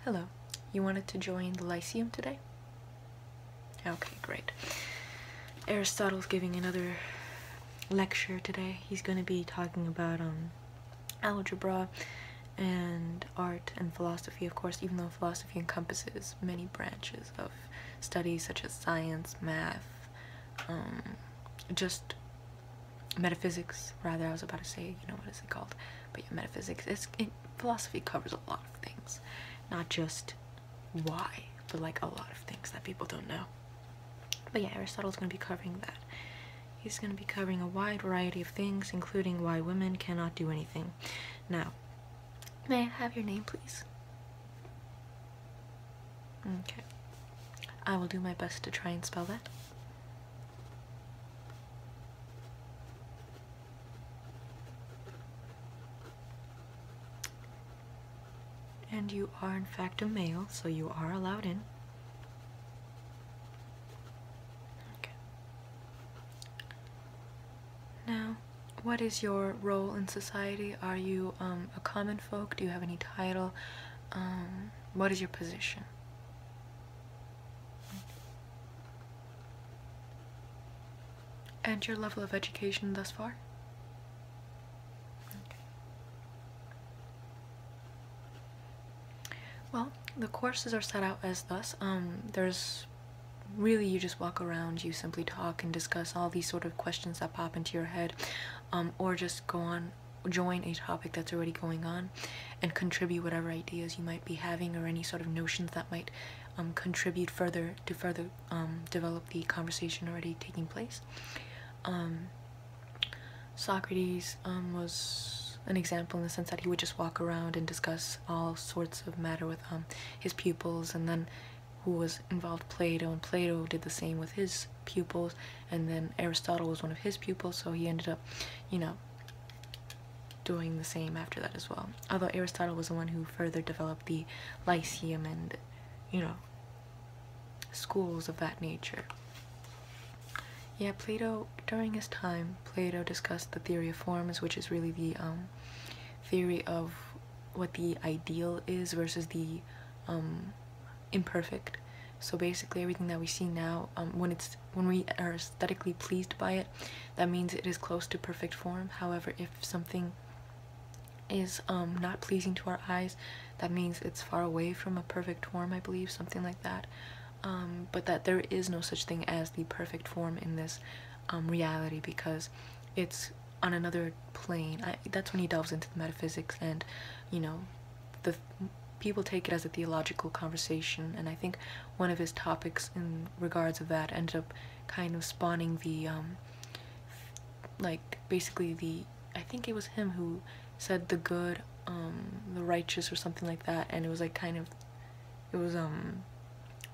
Hello. You wanted to join the Lyceum today? Okay, great. Aristotle's giving another lecture today. He's going to be talking about algebra and art and philosophy, of course, even though philosophy encompasses many branches of studies such as science, math, just metaphysics, rather. I was about to say, you know, what is it called? But yeah, metaphysics. Philosophy covers a lot of things, not just why, but like a lot of things that people don't know. But yeah, Aristotle's going to be covering that. He's going to be covering a wide variety of things, including why women cannot do anything. Now, may I have your name, please? Okay. I will do my best to try and spell that. And you are in fact a male, so you are allowed in. Okay. Now, what is your role in society? Are you a common folk? Do you have any title? What is your position? And your level of education thus far? Well, the courses are set out as thus. There's really, you just walk around, you simply talk and discuss all these sort of questions that pop into your head, or just go on, join a topic that's already going on and contribute whatever ideas you might be having or any sort of notions that might contribute further to develop the conversation already taking place. Socrates was an example in the sense that he would just walk around and discuss all sorts of matter with his pupils, and then who was involved, Plato, and Plato did the same with his pupils, and then Aristotle was one of his pupils, so he ended up, you know, doing the same after that as well. Although Aristotle was the one who further developed the Lyceum and, you know, schools of that nature. Yeah, Plato, during his time, Plato discussed the theory of forms, which is really the theory of what the ideal is versus the imperfect. So basically everything that we see now, when we are aesthetically pleased by it, that means it is close to perfect form. However, if something is not pleasing to our eyes, that means it's far away from a perfect form, I believe, something like that. But that there is no such thing as the perfect form in this reality, because it's on another plane. That's when he delves into the metaphysics, and, you know, the people take it as a theological conversation, and I think one of his topics in regards of that ended up kind of spawning the, like, basically I think it was him who said the good, the righteous, or something like that, and it was like kind of, it was,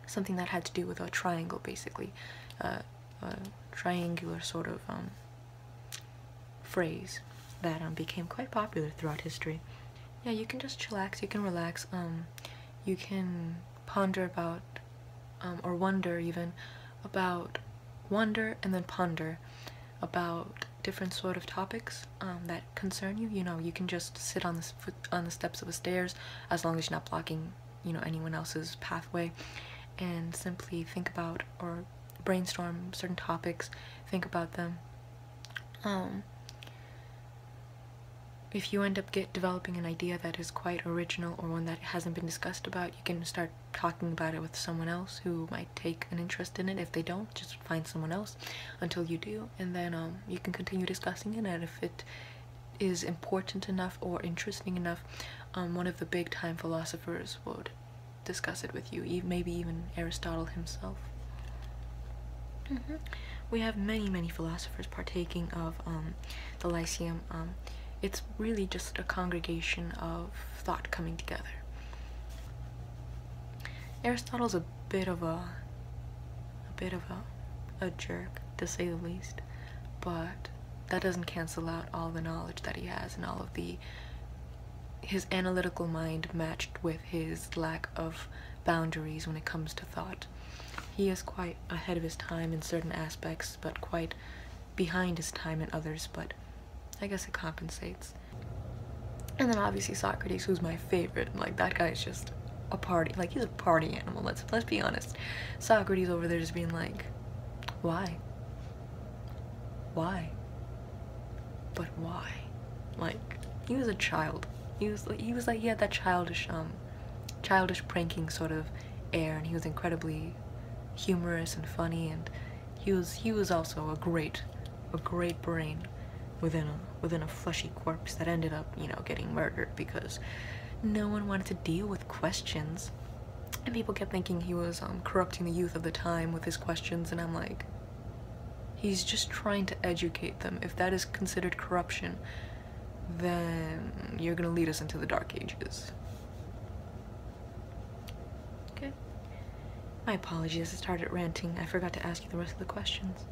something that had to do with a triangle, basically, a triangular sort of phrase that became quite popular throughout history. Yeah, you can just chillax, you can relax, you can ponder about, or wonder even, wonder and then ponder about different sort of topics that concern you. You know, you can just sit on the steps of the stairs, as long as you're not blocking, you know, anyone else's pathway, and simply think about or brainstorm certain topics, think about them. If you end up developing an idea that is quite original or one that hasn't been discussed about, you can start talking about it with someone else who might take an interest in it. If they don't, just find someone else until you do, and then you can continue discussing it, and if it is important enough or interesting enough, one of the big time philosophers would discuss it with you, maybe even Aristotle himself. We have many philosophers partaking of the Lyceum. It's really just a congregation of thought coming together. Aristotle's a bit of a jerk, to say the least, but that doesn't cancel out all the knowledge that he has and all of his analytical mind matched with his lack of boundaries when it comes to thought. He is quite ahead of his time in certain aspects, but quite behind his time in others, but I guess it compensates. And then obviously Socrates, who's my favorite. Like, that guy is just a party, like he's a party animal, let's be honest. Socrates over there just being like, why? Why? But why? Like, he was a child. He was like he had that childish pranking sort of air, and he was incredibly humorous and funny, and he was also a great brain within a fleshy corpse that ended up, you know, getting murdered because no one wanted to deal with questions, and people kept thinking he was corrupting the youth of the time with his questions, and I'm like, he's just trying to educate them. If that is considered corruption, then you're gonna lead us into the Dark Ages. Okay. My apologies, I started ranting. I forgot to ask you the rest of the questions.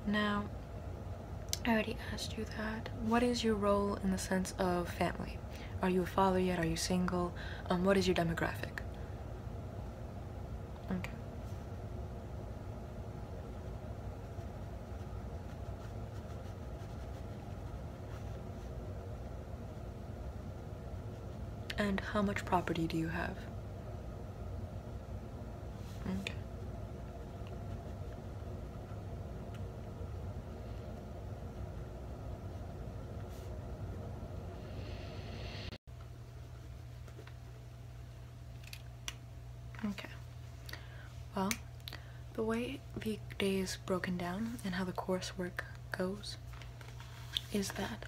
Now, I already asked you that. What is your role in the sense of family? Are you a father yet? Are you single? What is your demographic? Okay. And how much property do you have? Okay. Okay. Well, the way the day is broken down and how the coursework goes is that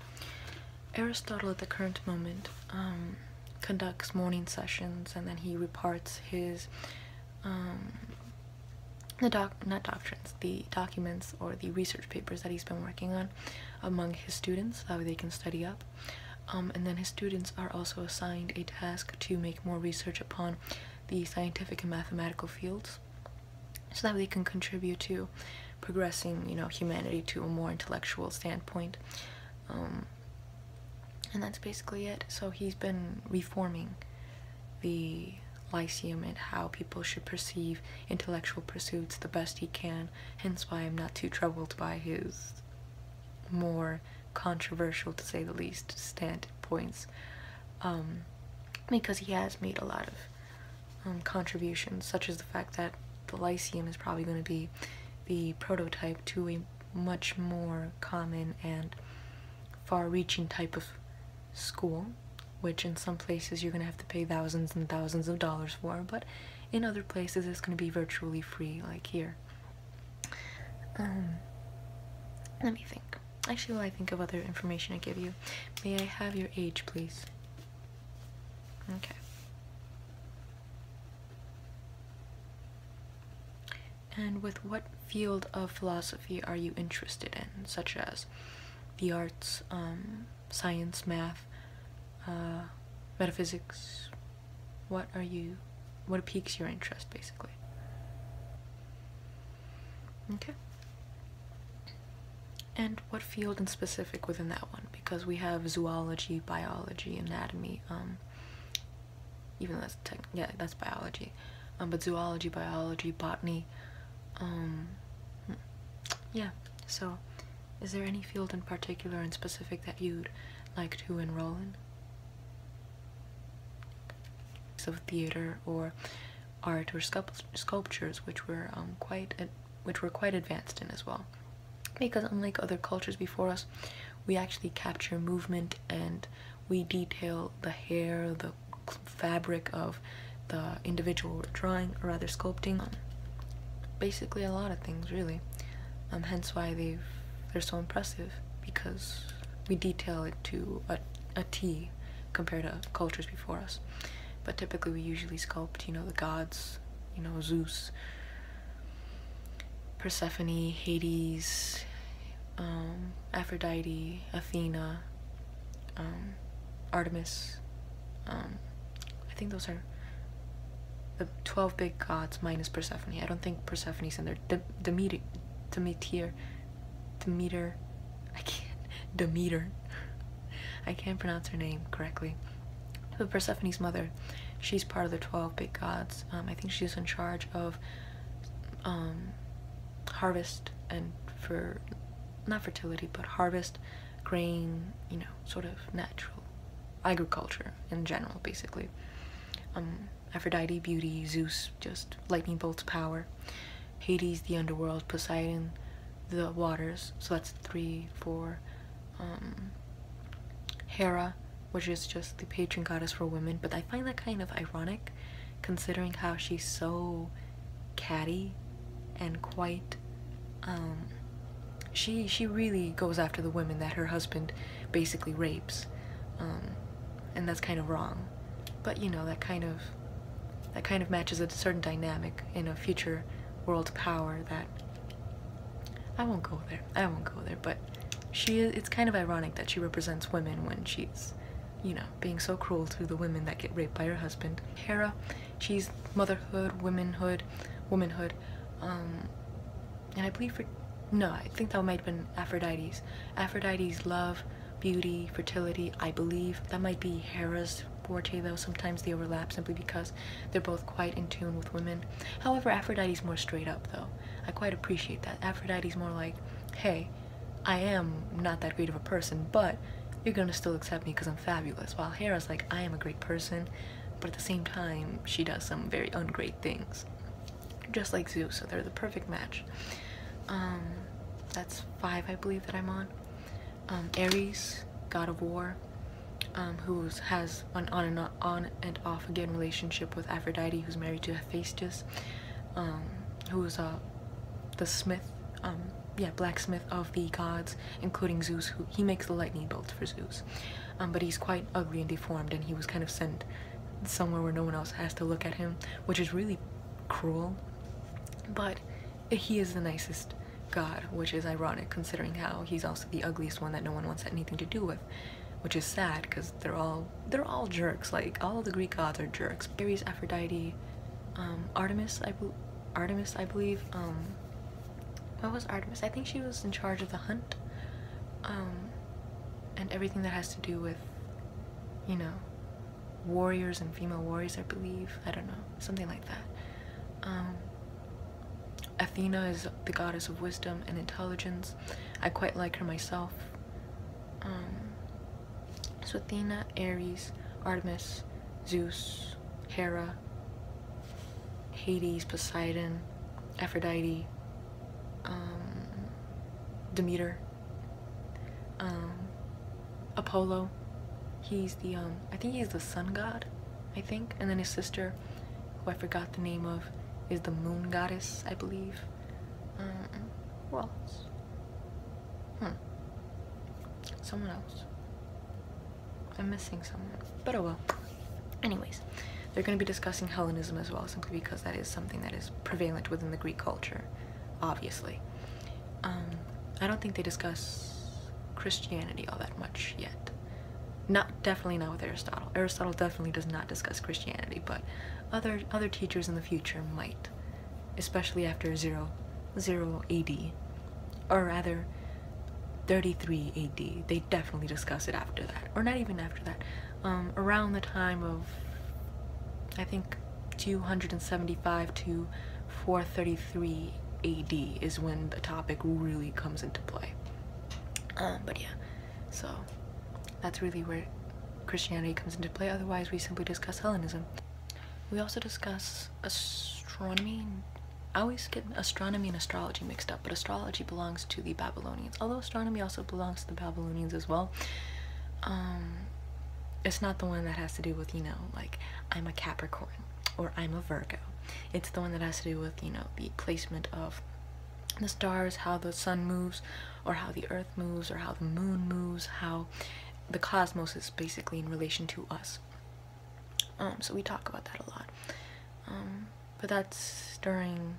Aristotle at the current moment conducts morning sessions, and then he reparts his the documents or the research papers that he's been working on among his students, that way they can study up. And then his students are also assigned a task to make more research upon the scientific and mathematical fields, so that they can contribute to progressing, you know, humanity to a more intellectual standpoint. And that's basically it. So he's been reforming the Lyceum and how people should perceive intellectual pursuits the best he can, hence why I'm not too troubled by his more controversial, to say the least, standpoints, because he has made a lot of contributions, such as the fact that the Lyceum is probably going to be the prototype to a much more common and far-reaching type of school, which in some places you're going to have to pay thousands and thousands of dollars for, but in other places it's going to be virtually free, like here. Let me think. Actually, while I think of other information I give you, may I have your age, please? Okay. And with what field of philosophy are you interested in, such as the arts, science, math, metaphysics? What piques your interest, basically? Okay. And what field in specific within that one? Because we have zoology, biology, anatomy, even though that's biology, but zoology, biology, botany, yeah, so is there any field in particular and specific that you'd like to enroll in? Of theater or art or sculptures, which were quite advanced in as well, because unlike other cultures before us, we actually capture movement and we detail the hair, the fabric of the individual we're drawing, or rather sculpting, basically a lot of things, really. Hence why they're so impressive, because we detail it to a T compared to cultures before us. But typically we usually sculpt, you know, the gods, you know, Zeus, Persephone, Hades, Aphrodite, Athena, Artemis. I think those are the 12 big gods minus Persephone. I don't think Persephone's in there. Demeter. I can't pronounce her name correctly. But Persephone's mother, she's part of the 12 big gods. I think she's in charge of harvest and not fertility, but harvest, grain, you know, sort of natural agriculture in general, basically. Aphrodite, beauty. Zeus, just lightning bolts, power. Hades, the underworld. Poseidon, the waters. So that's 3, 4. Hera, which is just the patron goddess for women. But I find that kind of ironic, considering how she's so catty and quite she really goes after the women that her husband basically rapes, and that's kind of wrong. But you know, that kind of matches a certain dynamic in a future world power that I won't go there. But it's kind of ironic that she represents women when she's, you know, being so cruel to the women that get raped by her husband. Hera, she's motherhood, womanhood, and I believe I think that might have been Aphrodite's. Aphrodite's love, beauty, fertility. I believe that might be Hera's forte, though sometimes they overlap simply because they're both quite in tune with women. However, Aphrodite's more straight up, though. I quite appreciate that. Aphrodite's more like, hey, I am not that great of a person, but you're gonna still accept me because I'm fabulous. While Hera's like, I am a great person, but at the same time, she does some very ungreat things. Just like Zeus, so they're the perfect match. That's 5, I believe, that I'm on. Ares, god of war, who has an on and off again relationship with Aphrodite, who's married to Hephaestus, who's the smith, blacksmith of the gods, including Zeus, who he makes the lightning bolts for Zeus. But he's quite ugly and deformed, and he was kind of sent somewhere where no one else has to look at him, which is really cruel. But he is the nicest god, which is ironic considering how he's also the ugliest one that no one wants anything to do with, which is sad because they're all jerks. Like, all of the Greek gods are jerks. Ares, Aphrodite, Artemis, I believe. What was Artemis? I think she was in charge of the hunt, and everything that has to do with, you know, warriors and female warriors, I believe. I don't know, something like that. Athena is the goddess of wisdom and intelligence. I quite like her myself. So Athena, Ares, Artemis, Zeus, Hera, Hades, Poseidon, Aphrodite, Demeter, Apollo. He's the I think he's the sun god, I think, and then his sister, who I forgot the name of, is the moon goddess, I believe. Who else? Someone else. I'm missing someone, but oh well. Anyways, they're going to be discussing Hellenism as well, simply because that is something that is prevalent within the Greek culture, obviously. I don't think they discuss Christianity all that much yet. Definitely not with Aristotle. Aristotle definitely does not discuss Christianity, but other teachers in the future might, especially after 0 AD, or rather 33 AD. They definitely discuss it after that, or not even after that. Around the time of, I think, 275 to 433 AD is when the topic really comes into play. But yeah, so that's really where Christianity comes into play. Otherwise, we simply discuss Hellenism. We also discuss astronomy. I always get astronomy and astrology mixed up, but astrology belongs to the Babylonians, although astronomy also belongs to the Babylonians as well. It's not the one that has to do with, you know, like, I'm a Capricorn or I'm a Virgo. It's the one that has to do with, you know, the placement of the stars, how the sun moves, or how the earth moves, or how the moon moves, how the cosmos is basically in relation to us. So we talk about that a lot. But that's during,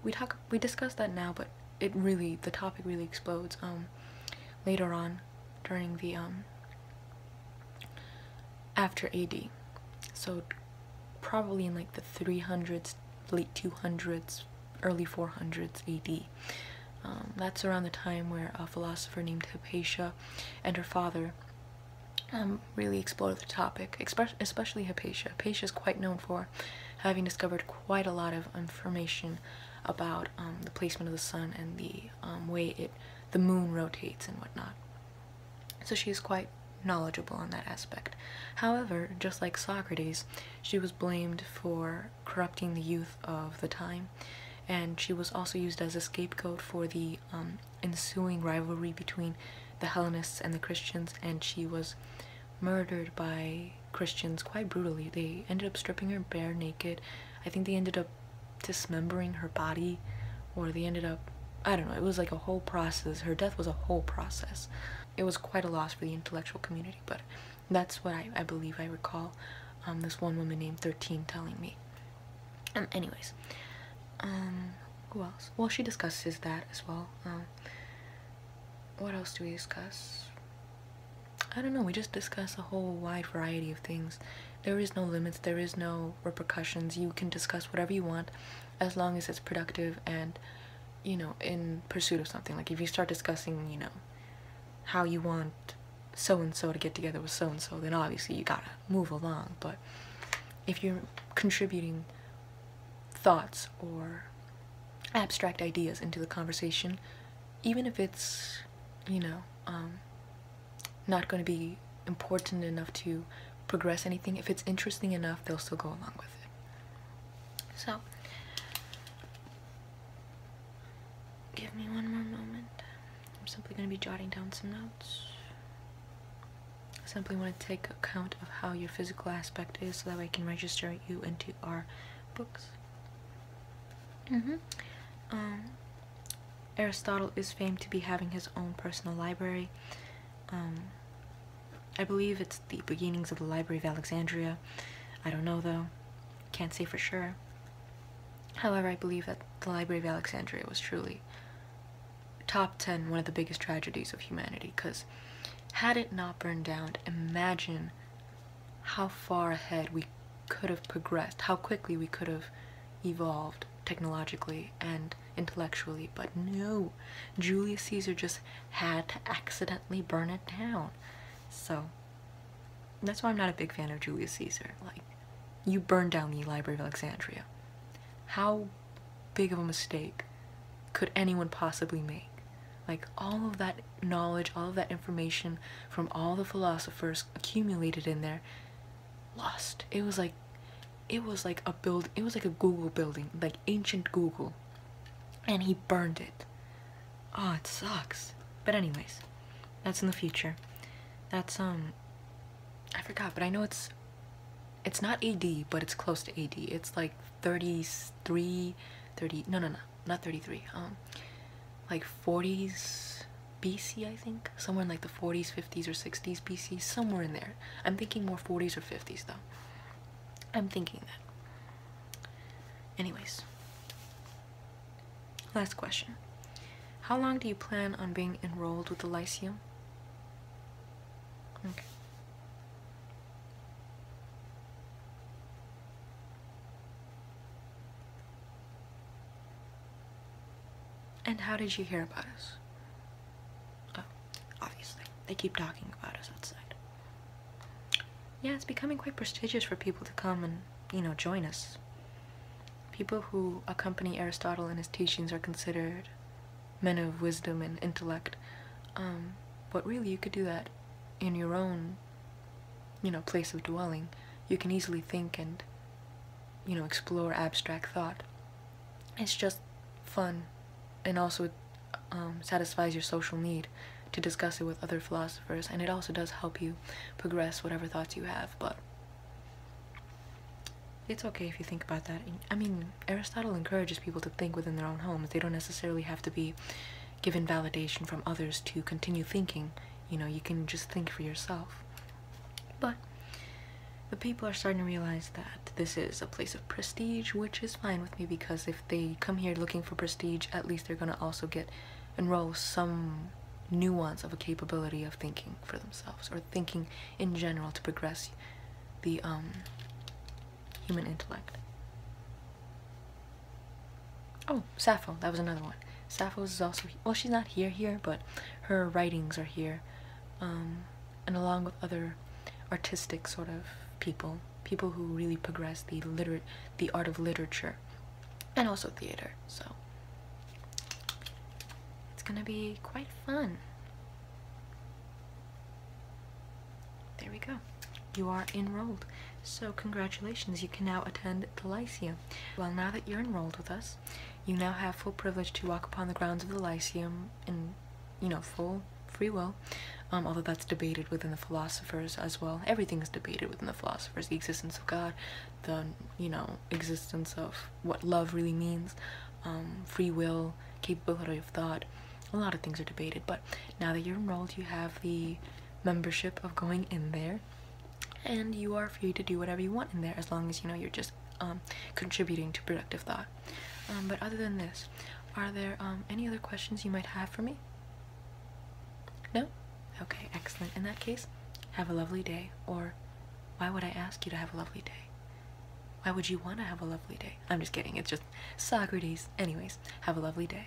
we discuss that now, but the topic really explodes later on during the after AD. So probably in like the 300s, late 200s, early 400s AD. That's around the time where a philosopher named Hypatia and her father really explored the topic, especially Hypatia. Hypatia is quite known for having discovered quite a lot of information about the placement of the sun and the way the moon rotates and whatnot. So she is quite knowledgeable on that aspect. However, just like Socrates, she was blamed for corrupting the youth of the time, and she was also used as a scapegoat for the ensuing rivalry between the Hellenists and the Christians, and she was murdered by Christians quite brutally. They ended up stripping her bare naked. I think they ended up dismembering her body, or they ended up, I don't know, it was like a whole process. Her death was a whole process. It was quite a loss for the intellectual community, but that's what I believe I recall this one woman named 13 telling me. Anyways, who else? Well, she discusses that as well. What else do we discuss? I don't know, we just discuss a whole wide variety of things. There is no limits, there is no repercussions. You can discuss whatever you want as long as it's productive and, you know, in pursuit of something. Like if you start discussing, you know, how you want so-and-so to get together with so-and-so, then obviously you gotta move along. But if you're contributing thoughts or abstract ideas into the conversation, even if it's, you know, not going to be important enough to progress anything, if it's interesting enough, they'll still go along with it. So, give me one more moment. I'm simply going to be jotting down some notes. I simply want to take account of how your physical aspect is so that way I can register you into our books. Aristotle is famed to be having his own personal library. I believe it's the beginnings of the Library of Alexandria. I don't know though, can't say for sure. However, I believe that the Library of Alexandria was truly top 10, one of the biggest tragedies of humanity, because had it not burned down, imagine how far ahead we could have progressed, how quickly we could have evolved technologically and intellectually. But no, Julius Caesar just had to accidentally burn it down. So that's why I'm not a big fan of Julius Caesar. Like, you burned down the Library of Alexandria. How big of a mistake could anyone possibly make? Like, all of that knowledge, all of that information from all the philosophers accumulated in there, lost. It was like a Google building, like ancient Google, and he burned it. Oh, it sucks. But anyways, that's in the future. That's I forgot, but I know it's not AD, but it's close to AD. It's like 33, not 33. Like 40s BC, I think. Somewhere in like the 40s, 50s, or 60s BC, somewhere in there. I'm thinking more 40s or 50s though. I'm thinking that. Anyways, last question. How long do you plan on being enrolled with the Lyceum? Okay. And how did you hear about us? Oh, obviously. They keep talking about us outside. Yeah, it's becoming quite prestigious for people to come and, you know, join us. People who accompany Aristotle in his teachings are considered men of wisdom and intellect. But really, you could do that in your own, you know, place of dwelling. You can easily think and, you know, explore abstract thought. It's just fun, and also it satisfies your social need to discuss it with other philosophers, and it also does help you progress whatever thoughts you have. But it's okay if you think about that. I mean, Aristotle encourages people to think within their own homes. They don't necessarily have to be given validation from others to continue thinking. You know, you can just think for yourself. But the people are starting to realize that this is a place of prestige, which is fine with me, because if they come here looking for prestige, at least they're gonna also enroll some nuance of a capability of thinking for themselves, or thinking in general to progress the human intellect. Oh, Sappho, that was another one. Sappho is also, well, she's not here, but her writings are here, and along with other artistic sort of people who really progress the art of literature, and also theater. So it's gonna be quite fun. there we go. You are enrolled. So congratulations, you can now attend the Lyceum. Well, now that you're enrolled with us, you now have full privilege to walk upon the grounds of the Lyceum in, you know, full free will. Although that's debated within the philosophers as well. Everything is debated within the philosophers. The existence of God, the, you know, existence of what love really means, free will, capability of thought. A lot of things are debated, but now that you're enrolled, you have the membership of going in there, and you are free to do whatever you want in there, as long as, you know, you're just contributing to productive thought. But other than this, are there any other questions you might have for me? No? Okay, excellent. In that case, have a lovely day. Or why would I ask you to have a lovely day? Why would you want to have a lovely day? I'm just kidding. It's just Socrates. Anyways, have a lovely day.